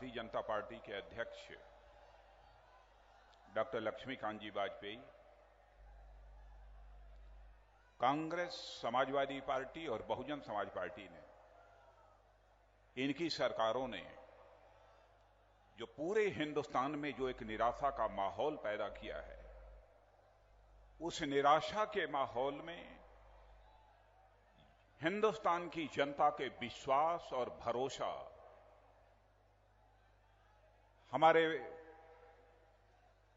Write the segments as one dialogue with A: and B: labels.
A: Bharatiya Janata party के अध्यक्ष doctor Laxmikant जी Vajpayee, Congress, Samajwadi party और बहुजन समाज पार्टी ने, इनकी सरकारों ने जो पूरे हिंदुस्तान में जो एक निराशा का माहौल पैदा किया है, उस निराशा के माहौल में हिंदुस्तान की जनता के विश्वास और भरोसा हमारे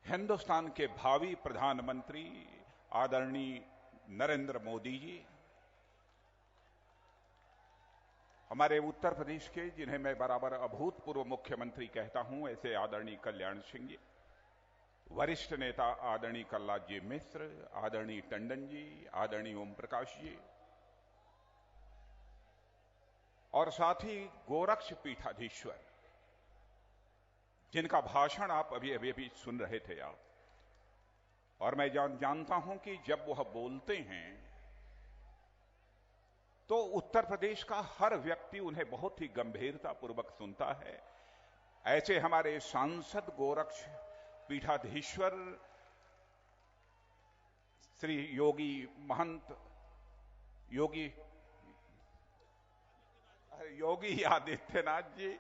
A: हिंदुस्तान के भावी प्रधानमंत्री आदरणीय नरेंद्र मोदी जी, हमारे उत्तर प्रदेश के, जिन्हें मैं बराबर अभूतपूर्व मुख्यमंत्री कहता हूं, ऐसे आदरणीय कल्याण सिंह जी, वरिष्ठ नेता आदरणीय कल्लाद जी मिश्र, आदरणीय टंडन जी, आदरणीय ओम प्रकाश जी, और साथ ही गोरक्ष पीठाधीश्वर, जिनका भाषण आप अभी सुन रहे थे आप। और मैं जानता हूं कि जब वह बोलते हैं तो उत्तर प्रदेश का हर व्यक्ति उन्हें बहुत ही गंभीरतापूर्वक सुनता है। ऐसे हमारे सांसद गोरक्ष पीठाधीश्वर श्री योगी आदित्यनाथ जी,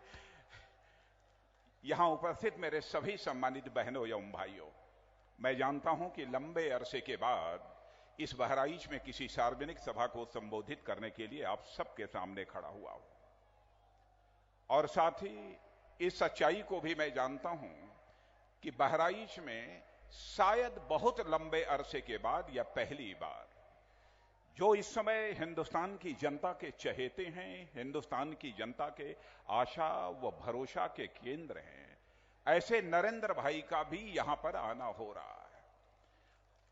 A: यहां उपस्थित मेरे सभी सम्मानित बहनों एवं भाइयों, मैं जानता हूं कि लंबे अरसे के बाद इस बहराइच में किसी सार्वजनिक सभा को संबोधित करने के लिए आप सबके सामने खड़ा हुआ हूं, और साथ ही इस सच्चाई को भी मैं जानता हूं कि बहराइच में शायद बहुत लंबे अरसे के बाद या पहली बार जो इस समय हिंदुस्तान की जनता के चहेते हैं, हिंदुस्तान की जनता के आशा व भरोसा के केंद्र हैं, ऐसे नरेंद्र भाई का भी यहां पर आना हो रहा है।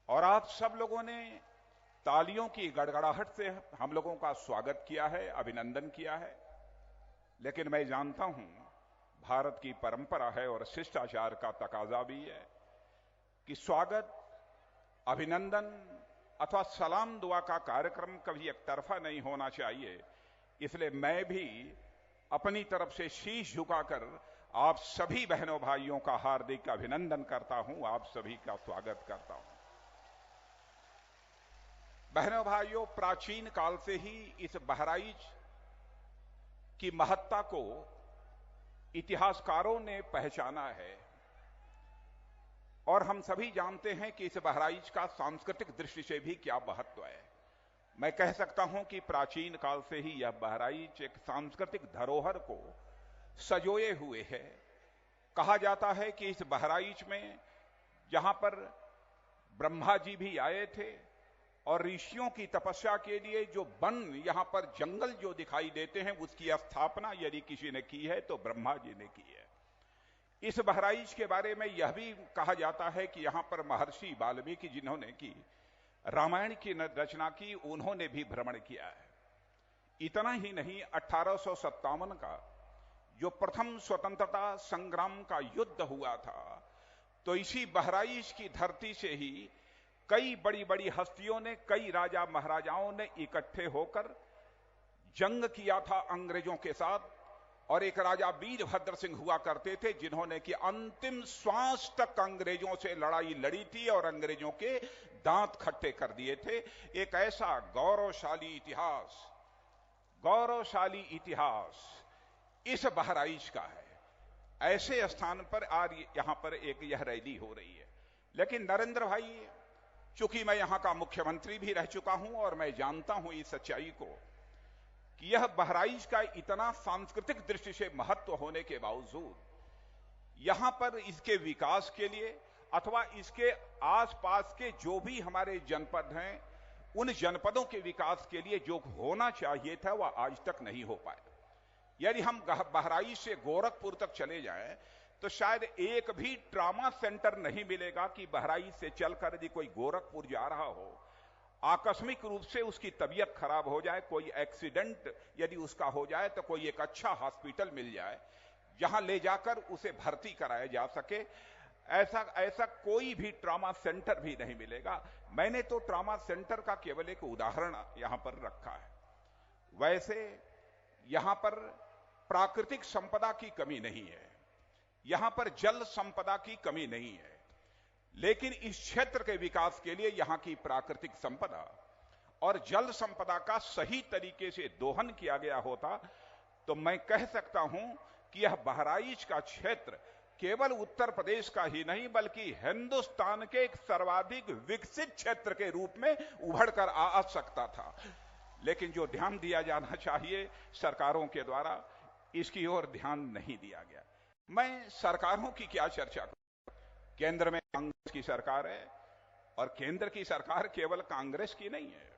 A: और आप सब लोगों ने तालियों की गड़गड़ाहट से हम लोगों का स्वागत किया है, अभिनंदन किया है। लेकिन मैं जानता हूं भारत की परंपरा है और शिष्टाचार का तकाजा भी है कि स्वागत, अभिनंदन अथवा सलाम दुआ का कार्यक्रम कभी एक तरफा नहीं होना चाहिए। इसलिए मैं भी अपनी तरफ से शीश झुकाकर आप सभी बहनों भाइयों का हार्दिक अभिनंदन करता हूं, आप सभी का स्वागत करता हूं। बहनों भाइयों, प्राचीन काल से ही इस बहराइच की महत्ता को इतिहासकारों ने पहचाना है, और हम सभी जानते हैं कि इस बहराइच का सांस्कृतिक दृष्टि से भी क्या महत्व है। मैं कह सकता हूं कि प्राचीन काल से ही यह बहराइच एक सांस्कृतिक धरोहर को सजोए हुए है। कहा जाता है कि इस बहराइच में, जहां पर ब्रह्मा जी भी आए थे और ऋषियों की तपस्या के लिए जो वन, यहां पर जंगल जो दिखाई देते हैं, उसकी स्थापना यदि किसी ने की है तो ब्रह्मा जी ने की है। इस बहराइच के बारे में यह भी कहा जाता है कि यहां पर महर्षि वाल्मीकि, जिन्होंने की रामायण की रचना की, उन्होंने भी भ्रमण किया है। इतना ही नहीं, 1857 का जो प्रथम स्वतंत्रता संग्राम का युद्ध हुआ था, तो इसी बहराइच की धरती से ही कई बड़ी बड़ी हस्तियों ने, कई राजा महाराजाओं ने इकट्ठे होकर जंग किया था अंग्रेजों के साथ। और एक राजा वीरभद्र सिंह हुआ करते थे, जिन्होंने कि अंतिम श्वास तक अंग्रेजों से लड़ाई लड़ी थी और अंग्रेजों के दांत खट्टे कर दिए थे। एक ऐसा गौरवशाली इतिहास इस बहराइच का है। ऐसे स्थान पर आज यहां पर एक यह रैली हो रही है। लेकिन नरेंद्र भाई, चूंकि मैं यहां का मुख्यमंत्री भी रह चुका हूं और मैं जानता हूं इस सच्चाई को कि यह बहराइच का इतना सांस्कृतिक दृष्टि से महत्व होने के बावजूद यहां पर इसके विकास के लिए अथवा इसके आसपास के जो भी हमारे जनपद हैं, उन जनपदों के विकास के लिए जो होना चाहिए था वह आज तक नहीं हो पाया। यदि हम बहराइच से गोरखपुर तक चले जाएं तो शायद एक भी ट्रॉमा सेंटर नहीं मिलेगा कि बहराइच से चलकर यदि कोई गोरखपुर जा रहा हो, आकस्मिक रूप से उसकी तबीयत खराब हो जाए, कोई एक्सीडेंट यदि उसका हो जाए, तो कोई एक अच्छा हॉस्पिटल मिल जाए जहां ले जाकर उसे भर्ती कराया जा सके। ऐसा कोई भी ट्रॉमा सेंटर भी नहीं मिलेगा। मैंने तो ट्रॉमा सेंटर का केवल एक उदाहरण यहां पर रखा है। वैसे यहां पर प्राकृतिक संपदा की कमी नहीं है। यहां पर जल संपदा की कमी नहीं है, लेकिन इस क्षेत्र के विकास के लिए यहां की प्राकृतिक संपदा और जल संपदा का सही तरीके से दोहन किया गया होता तो मैं कह सकता हूं कि यह बहराइच का क्षेत्र केवल उत्तर प्रदेश का ही नहीं बल्कि हिंदुस्तान के एक सर्वाधिक विकसित क्षेत्र के रूप में उभर कर आ सकता था। लेकिन जो ध्यान दिया जाना चाहिए सरकारों के द्वारा, इसकी ओर ध्यान नहीं दिया गया। मैं सरकारों की क्या चर्चा करूं? केंद्र में कांग्रेस की सरकार है और केंद्र की सरकार केवल कांग्रेस की नहीं है।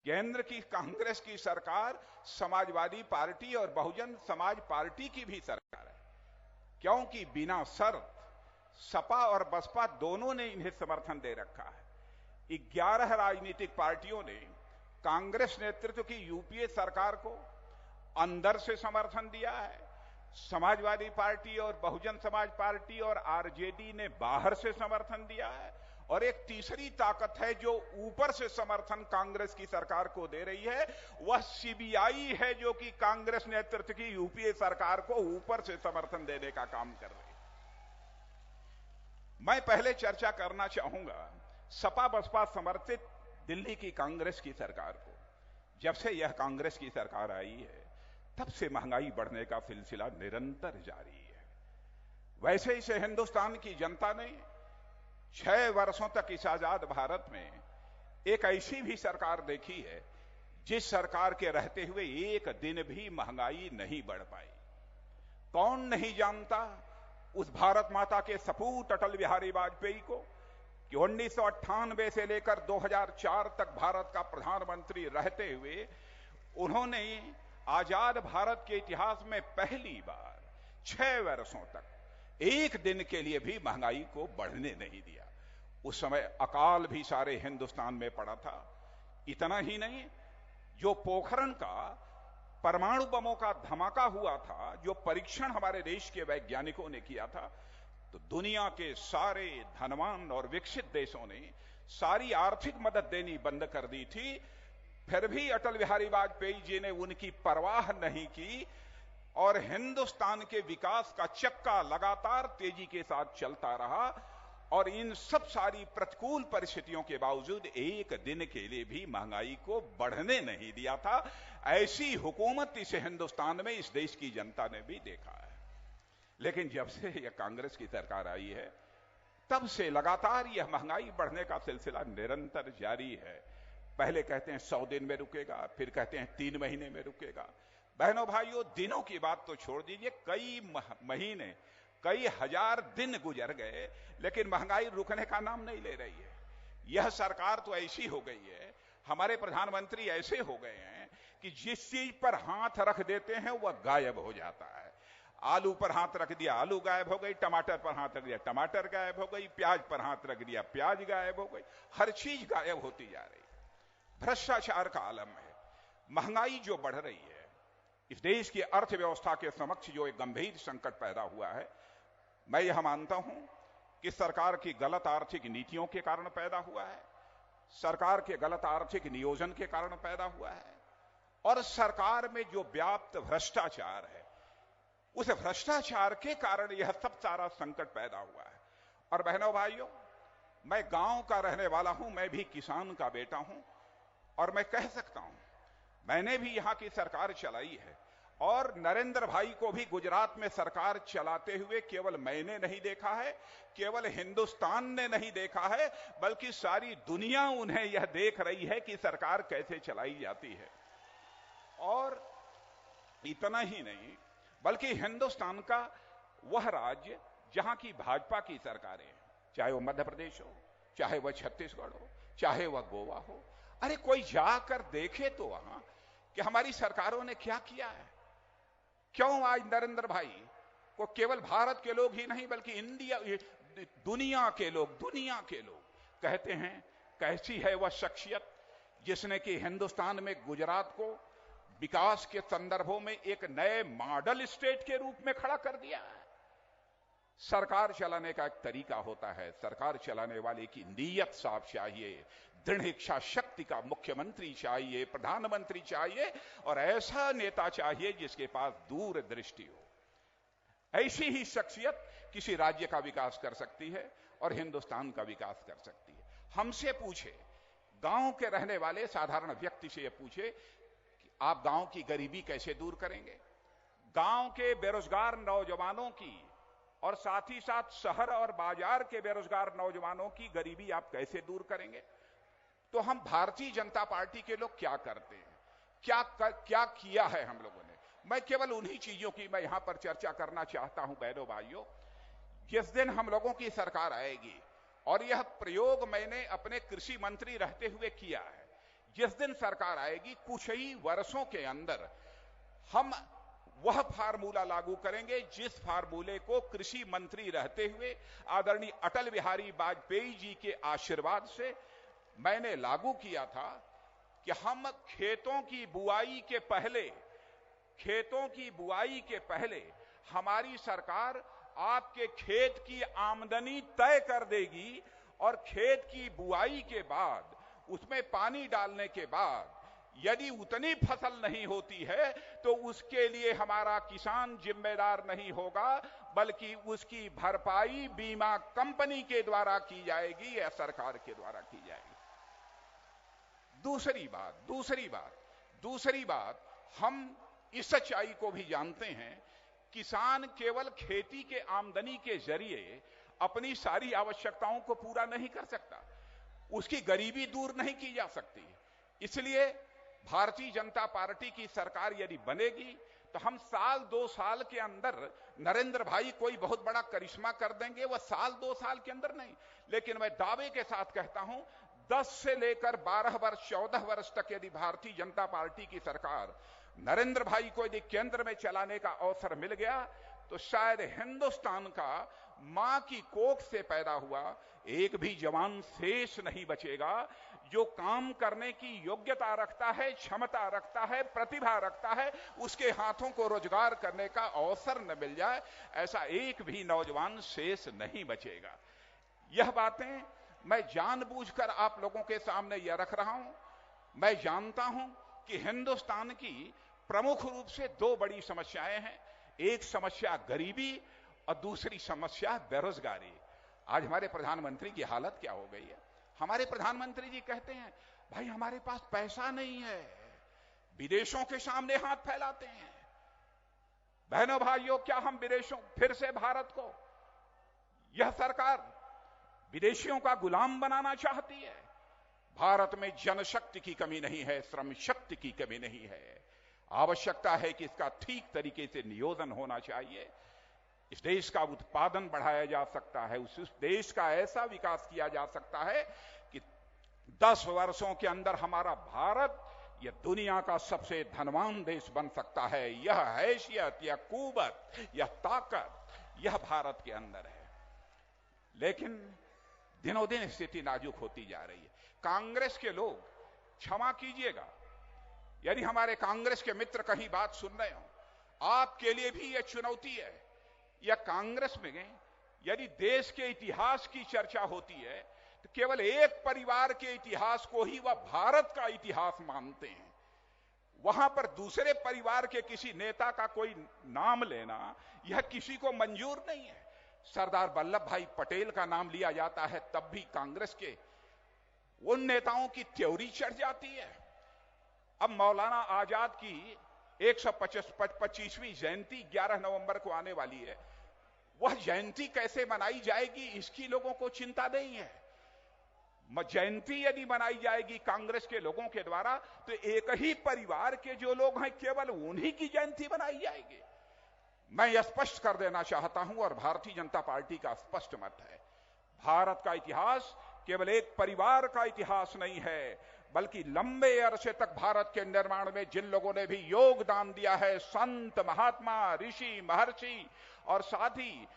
A: केंद्र की कांग्रेस की सरकार समाजवादी पार्टी और बहुजन समाज पार्टी की भी सरकार है, क्योंकि बिना शर्त सपा और बसपा दोनों ने इन्हें समर्थन दे रखा है। 11 राजनीतिक पार्टियों ने कांग्रेस नेतृत्व की यूपीए सरकार को अंदर से समर्थन दिया है। समाजवादी पार्टी और बहुजन समाज पार्टी और आरजेडी ने बाहर से समर्थन दिया है। और एक तीसरी ताकत है जो ऊपर से समर्थन कांग्रेस की सरकार को दे रही है, वह सीबीआई है जो कि कांग्रेस नेतृत्व की यूपीए सरकार को ऊपर से समर्थन देने का काम कर रही है। मैं पहले चर्चा करना चाहूंगा सपा बसपा समर्थित दिल्ली की कांग्रेस की सरकार को। जब से यह कांग्रेस की सरकार आई है तब से महंगाई बढ़ने का सिलसिला निरंतर जारी है। वैसे ही से हिंदुस्तान की जनता ने 6 वर्षों तक इस आजाद भारत में एक ऐसी भी सरकार देखी है जिस सरकार के रहते हुए एक दिन भी महंगाई नहीं बढ़ पाई। कौन नहीं जानता उस भारत माता के सपूत अटल बिहारी वाजपेयी को कि 1998 से लेकर 2004 तक भारत का प्रधानमंत्री रहते हुए उन्होंने आजाद भारत के इतिहास में पहली बार 6 वर्षों तक एक दिन के लिए भी महंगाई को बढ़ने नहीं दिया। उस समय अकाल भी सारे हिंदुस्तान में पड़ा था। इतना ही नहीं, जो पोखरण का परमाणु बमों का धमाका हुआ था, जो परीक्षण हमारे देश के वैज्ञानिकों ने किया था, तो दुनिया के सारे धनवान और विकसित देशों ने सारी आर्थिक मदद देनी बंद कर दी थी। फिर भी अटल बिहारी वाजपेयी जी ने उनकी परवाह नहीं की और हिंदुस्तान के विकास का चक्का लगातार तेजी के साथ चलता रहा। और इन सब सारी प्रतिकूल परिस्थितियों के बावजूद एक दिन के लिए भी महंगाई को बढ़ने नहीं दिया था। ऐसी हुकूमत इस हिंदुस्तान में इस देश की जनता ने भी देखा है। लेकिन जब से यह कांग्रेस की सरकार आई है तब से लगातार यह महंगाई बढ़ने का सिलसिला निरंतर जारी है। पहले कहते हैं 100 दिन में रुकेगा, फिर कहते हैं 3 महीने में रुकेगा। बहनों भाइयों, दिनों की बात तो छोड़ दीजिए, कई महीने कई हजार दिन गुजर गए लेकिन महंगाई रुकने का नाम नहीं ले रही है। यह सरकार तो ऐसी हो गई है, हमारे प्रधानमंत्री ऐसे हो गए हैं कि जिस चीज पर हाथ रख देते हैं वह गायब हो जाता है। आलू पर हाथ रख दिया, आलू गायब हो गई, टमाटर पर हाथ रख दिया, टमाटर गायब हो गई, प्याज पर हाथ रख दिया, प्याज गायब हो गई, हर चीज गायब होती जा रही। भ्रष्टाचार का आलम है। महंगाई जो बढ़ रही है, इस देश की अर्थव्यवस्था के समक्ष जो एक गंभीर संकट पैदा हुआ है, मैं यह मानता हूं कि सरकार की गलत आर्थिक नीतियों के कारण पैदा हुआ है, सरकार के गलत आर्थिक नियोजन के कारण पैदा हुआ है और सरकार में जो व्याप्त भ्रष्टाचार है, उस भ्रष्टाचार के कारण यह सब सारा संकट पैदा हुआ है। और बहनों भाइयों, मैं गांव का रहने वाला हूं, मैं भी किसान का बेटा हूं और मैं कह सकता हूं मैंने भी यहां की सरकार चलाई है और नरेंद्र भाई को भी गुजरात में सरकार चलाते हुए केवल मैंने नहीं देखा है, केवल हिंदुस्तान ने नहीं देखा है, बल्कि सारी दुनिया उन्हें यह देख रही है कि सरकार कैसे चलाई जाती है। और इतना ही नहीं, बल्कि हिंदुस्तान का वह राज्य जहां की भाजपा की सरकारें हैं, चाहे वो मध्य प्रदेश हो, चाहे वह छत्तीसगढ़ हो, चाहे वह गोवा हो, अरे कोई जाकर देखे तो वहां कि हमारी सरकारों ने क्या किया है। क्यों आज नरेंद्र भाई को केवल भारत के लोग ही नहीं बल्कि दुनिया के लोग कहते हैं कैसी है वह शख्सियत जिसने कि हिंदुस्तान में गुजरात को विकास के संदर्भों में एक नए मॉडल स्टेट के रूप में खड़ा कर दिया है। सरकार चलाने का एक तरीका होता है, सरकार चलाने वाले की नीयत साफ चाहिए, दृढ़ इच्छा शक्ति का मुख्यमंत्री चाहिए, प्रधानमंत्री चाहिए और ऐसा नेता चाहिए जिसके पास दूरदृष्टि हो। ऐसी ही शख्सियत किसी राज्य का विकास कर सकती है और हिंदुस्तान का विकास कर सकती है। हमसे पूछे, गांव के रहने वाले साधारण व्यक्ति से यह पूछे कि आप गांव की गरीबी कैसे दूर करेंगे, गांव के बेरोजगार नौजवानों की और साथ ही साथ शहर और बाजार के बेरोजगार नौजवानों की गरीबी आप कैसे दूर करेंगे। तो हम भारतीय जनता पार्टी के लोग क्या करते हैं, क्या किया है हम लोगों ने, मैं केवल उन्हीं चीजों की मैं यहां पर चर्चा करना चाहता हूं। बहनों भाइयों, जिस दिन हम लोगों की सरकार आएगी, और यह प्रयोग मैंने अपने कृषि मंत्री रहते हुए किया है, जिस दिन सरकार आएगी कुछ ही वर्षों के अंदर हम वह फार्मूला लागू करेंगे जिस फार्मूले को कृषि मंत्री रहते हुए आदरणीय अटल बिहारी वाजपेयी जी के आशीर्वाद से मैंने लागू किया था कि हम खेतों की बुआई के पहले हमारी सरकार आपके खेत की आमदनी तय कर देगी और खेत की बुआई के बाद उसमें पानी डालने के बाद यदि उतनी फसल नहीं होती है तो उसके लिए हमारा किसान जिम्मेदार नहीं होगा, बल्कि उसकी भरपाई बीमा कंपनी के द्वारा की जाएगी या सरकार के द्वारा की जाएगी। दूसरी बात, हम इस सच्चाई को भी जानते हैं, किसान केवल खेती के आमदनी के जरिए अपनी सारी आवश्यकताओं को पूरा नहीं कर सकता, उसकी गरीबी दूर नहीं की जा सकती। इसलिए भारतीय जनता पार्टी की सरकार यदि बनेगी तो हम साल 2 साल के अंदर, नरेंद्र भाई कोई बहुत बड़ा करिश्मा कर देंगे, वह साल 2 साल के अंदर नहीं, लेकिन मैं दावे के साथ कहता हूं 10 से लेकर 12 वर्ष 14 वर्ष तक यदि भारतीय जनता पार्टी की सरकार नरेंद्र भाई को यदि केंद्र में चलाने का अवसर मिल गया तो शायद हिंदुस्तान का मां की कोख से पैदा हुआ एक भी जवान शेष नहीं बचेगा जो काम करने की योग्यता रखता है, क्षमता रखता है, प्रतिभा रखता है, उसके हाथों को रोजगार करने का अवसर न मिल जाए, ऐसा एक भी नौजवान शेष नहीं बचेगा। यह बातें मैं जानबूझकर आप लोगों के सामने यह रख रहा हूं। मैं जानता हूं कि हिंदुस्तान की प्रमुख रूप से 2 बड़ी समस्याएं हैं, एक समस्या गरीबी और दूसरी समस्या बेरोजगारी। आज हमारे प्रधानमंत्री की हालत क्या हो गई है। हमारे प्रधानमंत्री जी कहते हैं भाई हमारे पास पैसा नहीं है, विदेशों के सामने हाथ फैलाते हैं। बहनों भाइयों, क्या हम विदेशों, फिर से भारत को यह सरकार विदेशियों का गुलाम बनाना चाहती है? भारत में जनशक्ति की कमी नहीं है, श्रम शक्ति की कमी नहीं है। आवश्यकता है कि इसका ठीक तरीके से नियोजन होना चाहिए। इस देश का उत्पादन बढ़ाया जा सकता है, उस देश का ऐसा विकास किया जा सकता है कि 10 वर्षों के अंदर हमारा भारत यह दुनिया का सबसे धनवान देश बन सकता है। यह हैसियत, यह कुवत, यह ताकत यह भारत के अंदर है। लेकिन दिनों दिन स्थिति नाजुक होती जा रही है। कांग्रेस के लोग, क्षमा कीजिएगा यदि हमारे कांग्रेस के मित्र कहीं बात सुन रहे हो, आपके लिए भी यह चुनौती है। या कांग्रेस में यदि देश के इतिहास की चर्चा होती है तो केवल एक परिवार के इतिहास को ही वह भारत का इतिहास मानते हैं। वहां पर दूसरे परिवार के किसी नेता का कोई नाम लेना यह किसी को मंजूर नहीं है। सरदार वल्लभ भाई पटेल का नाम लिया जाता है तब भी कांग्रेस के उन नेताओं की त्योरी चढ़ जाती है। अब मौलाना आजाद की 125वीं जयंती 11 नवंबर को आने वाली है। वह जयंती कैसे मनाई जाएगी इसकी लोगों को चिंता नहीं है। जयंती यदि मनाई जाएगी कांग्रेस के लोगों के द्वारा तो एक ही परिवार के जो लोग हैं केवल उन्हीं की जयंती मनाई जाएगी। मैं यह स्पष्ट कर देना चाहता हूं और भारतीय जनता पार्टी का स्पष्ट मत है, भारत का इतिहास केवल एक परिवार का इतिहास नहीं है, बल्कि लंबे अरसे तक भारत के निर्माण में जिन लोगों ने भी योगदान दिया है, संत, महात्मा, ऋषि, महर्षि और साथ ही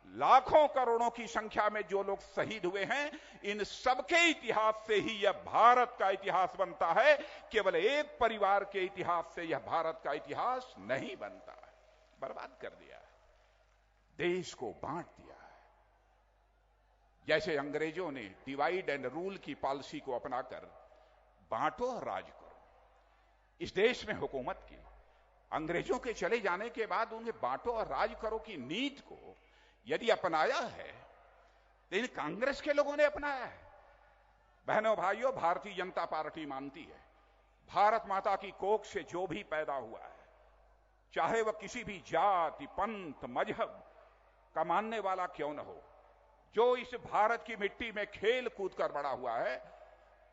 A: लाखों करोड़ों की संख्या में जो लोग शहीद हुए हैं, इन सबके इतिहास से ही यह भारत का इतिहास बनता है। केवल एक परिवार के इतिहास से यह भारत का इतिहास नहीं बनता है। बर्बाद कर दिया, देश को बांट दिया है। जैसे अंग्रेजों ने डिवाइड एंड रूल की पॉलिसी को अपनाकर बांटो और राज करो, इस देश में हुकूमत की। अंग्रेजों के चले जाने के बाद उन्हें बांटो और राज करो की नीति को यदि अपनाया है, लेकिन कांग्रेस के लोगों ने अपनाया है। बहनों भाइयों, भारतीय जनता पार्टी मानती है भारत माता की कोख से जो भी पैदा हुआ है, चाहे वह किसी भी जाति, पंथ, मजहब का मानने वाला क्यों न हो, जो इस भारत की मिट्टी में खेल कूद कर बड़ा हुआ है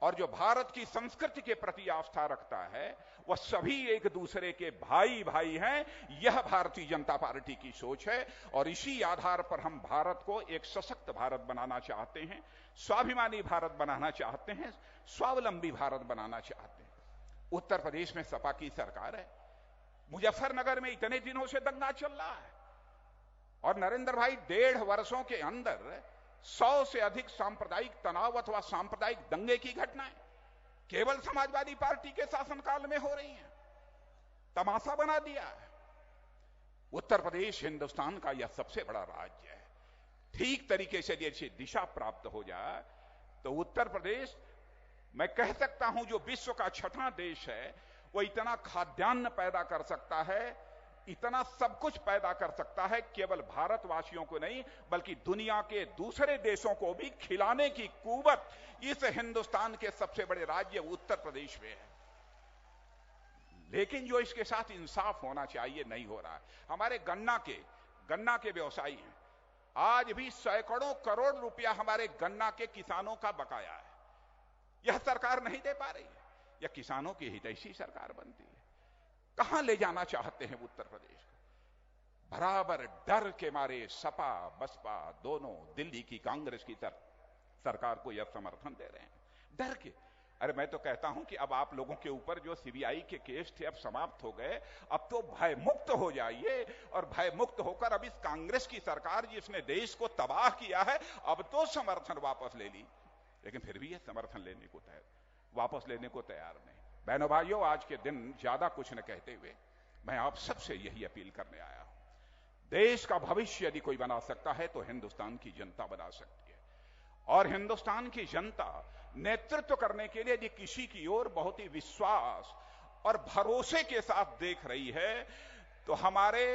A: और जो भारत की संस्कृति के प्रति आस्था रखता है, वह सभी एक दूसरे के भाई भाई हैं। यह भारतीय जनता पार्टी की सोच है और इसी आधार पर हम भारत को एक सशक्त भारत बनाना चाहते हैं, स्वाभिमानी भारत बनाना चाहते हैं, स्वावलंबी भारत बनाना चाहते हैं। उत्तर प्रदेश में सपा की सरकार है, मुजफ्फरनगर में इतने दिनों से दंगा चल रहा है और नरेंद्र भाई 1.5 वर्षों के अंदर 100 से अधिक सांप्रदायिक तनाव अथवा सांप्रदायिक दंगे की घटनाएं केवल समाजवादी पार्टी के शासनकाल में हो रही हैं। तमाशा बना दिया है। उत्तर प्रदेश हिंदुस्तान का यह सबसे बड़ा राज्य है। ठीक तरीके से यदि दिशा प्राप्त हो जाए तो उत्तर प्रदेश, मैं कह सकता हूं, जो विश्व का 6वां देश है, वो इतना खाद्यान्न पैदा कर सकता है, इतना सब कुछ पैदा कर सकता है, केवल भारतवासियों को नहीं बल्कि दुनिया के दूसरे देशों को भी खिलाने की कुवत इस हिंदुस्तान के सबसे बड़े राज्य उत्तर प्रदेश में है। लेकिन जो इसके साथ इंसाफ होना चाहिए नहीं हो रहा है। हमारे गन्ना के व्यवसायी हैं, आज भी सैकड़ों करोड़ रुपया हमारे गन्ना के किसानों का बकाया है। यह सरकार नहीं दे पा रही है। यह किसानों की हितैषी सरकार बनती है। कहां ले जाना चाहते हैं उत्तर प्रदेश को? बराबर डर के मारे सपा बसपा दोनों दिल्ली की कांग्रेस की सरकार को यह समर्थन दे रहे हैं, डर के। अरे मैं तो कहता हूं कि अब आप लोगों के ऊपर जो सीबीआई के केस थे अब समाप्त हो गए, अब तो भय मुक्त हो जाइए और भय मुक्त होकर अब इस कांग्रेस की सरकार जिसने देश को तबाह किया है, अब तो समर्थन वापस ले ली। लेकिन फिर भी यह समर्थन लेने को वापस लेने को तैयार नहीं। बहनों भाइयों, आज के दिन ज्यादा कुछ न कहते हुए मैं आप सबसे यही अपील करने आया हूं। देश का भविष्य यदि कोई बना सकता है तो हिंदुस्तान की जनता बना सकती है और हिंदुस्तान की जनता नेतृत्व करने के लिए यदि किसी की ओर बहुत ही विश्वास और भरोसे के साथ देख रही है तो हमारे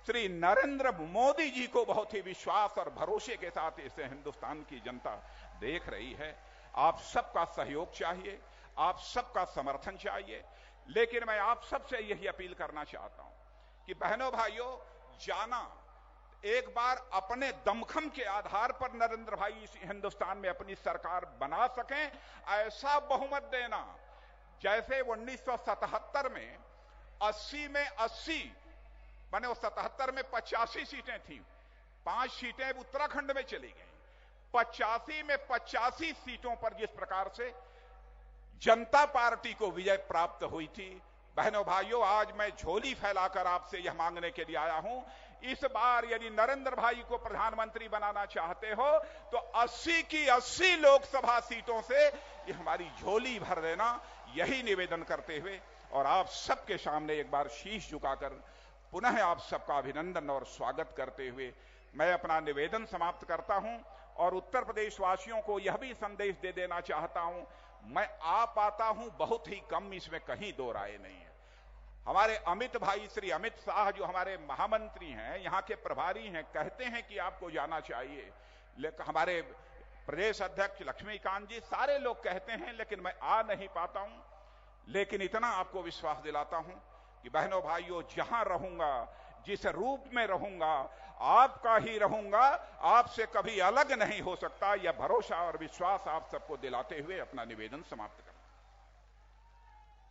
A: श्री नरेंद्र मोदी जी को बहुत ही विश्वास और भरोसे के साथ इसे हिंदुस्तान की जनता देख रही है। आप सबका सहयोग चाहिए, आप सबका समर्थन चाहिए। लेकिन मैं आप सबसे यही अपील करना चाहता हूं कि बहनों भाइयों, जाना एक बार अपने दमखम के आधार पर नरेंद्र भाई इस हिंदुस्तान में अपनी सरकार बना सकें, ऐसा बहुमत देना जैसे 1977 में 80 में 80 माने 77 में 85 सीटें थी, 5 सीटें उत्तराखंड में चली गई। 85 में 85 सीटों पर जिस प्रकार से जनता पार्टी को विजय प्राप्त हुई थी, बहनों भाइयों, आज मैं झोली फैलाकर आपसे यह मांगने के लिए आया हूं, इस बार यदि नरेंद्र भाई को प्रधानमंत्री बनाना चाहते हो तो 80 की 80 लोकसभा सीटों से ये हमारी झोली भर देना, यही निवेदन करते हुए और आप सबके सामने एक बार शीश झुकाकर पुनः आप सबका अभिनंदन और स्वागत करते हुए मैं अपना निवेदन समाप्त करता हूं और उत्तर प्रदेश वासियों को यह भी संदेश दे देना चाहता हूं, मैं आ पाता हूं बहुत ही कम, इसमें कहीं दो राय नहीं है। हमारे अमित भाई श्री अमित शाह जो हमारे महामंत्री हैं, यहां के प्रभारी हैं, कहते हैं कि आपको जाना चाहिए। लेकिन हमारे प्रदेश अध्यक्ष लक्ष्मीकांत जी, सारे लोग कहते हैं, लेकिन मैं आ नहीं पाता हूं। लेकिन इतना आपको विश्वास दिलाता हूं कि बहनों भाइयों, जहां रहूंगा, जिस रूप में रहूंगा, आपका ही रहूंगा, आपसे कभी अलग नहीं हो सकता। यह भरोसा और विश्वास आप सबको दिलाते हुए अपना निवेदन समाप्त करता हूं।